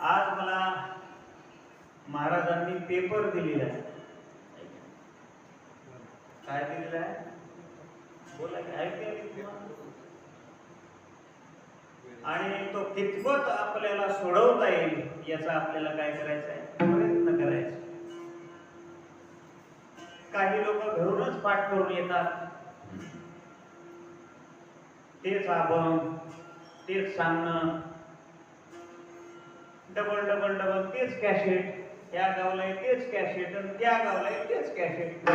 आज मला महाराजांनी पेपर दिलेला आहे. काय दिलेला आहे बोला की ऐकते. आणि तो कितपत आपल्याला सोडवता येईल याचा आपल्याला काय करायचं आहे, प्रयत्न करायचा. काही लोक घरूनच पाठ करून येतात, तेच अभंग तेच सांगणं, डबल डबल डबल तेच कॅसेट, या गावला तेच कॅसेट आणि त्या गावला तेच कॅसेट.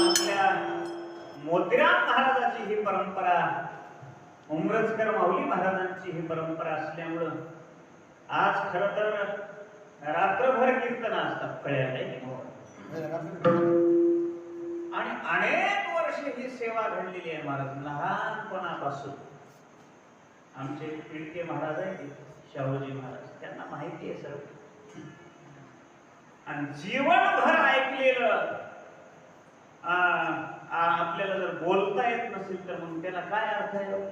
आपल्या मोतीराम महाराजांची ही परंपरा, उमरजकर माऊली महाराजांची ही परंपरा असल्यामुळं आज खर तर रात्रभर कीर्तन असतात कळ्याला. आणि अनेक वर्ष ही सेवा घडलेली आहे. महाराज लहानपणापासून आमचे पिडके महाराज आहेत, शाहूजी महाराज, त्यांना माहिती आहे सर्व. आणि जीवनभर ऐकलेलं आपल्याला जर बोलता येत नसेल तर मग त्याला काय अर्थ आहे.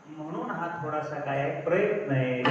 म्हणून हा थोडासा काय प्रयत्न आहे.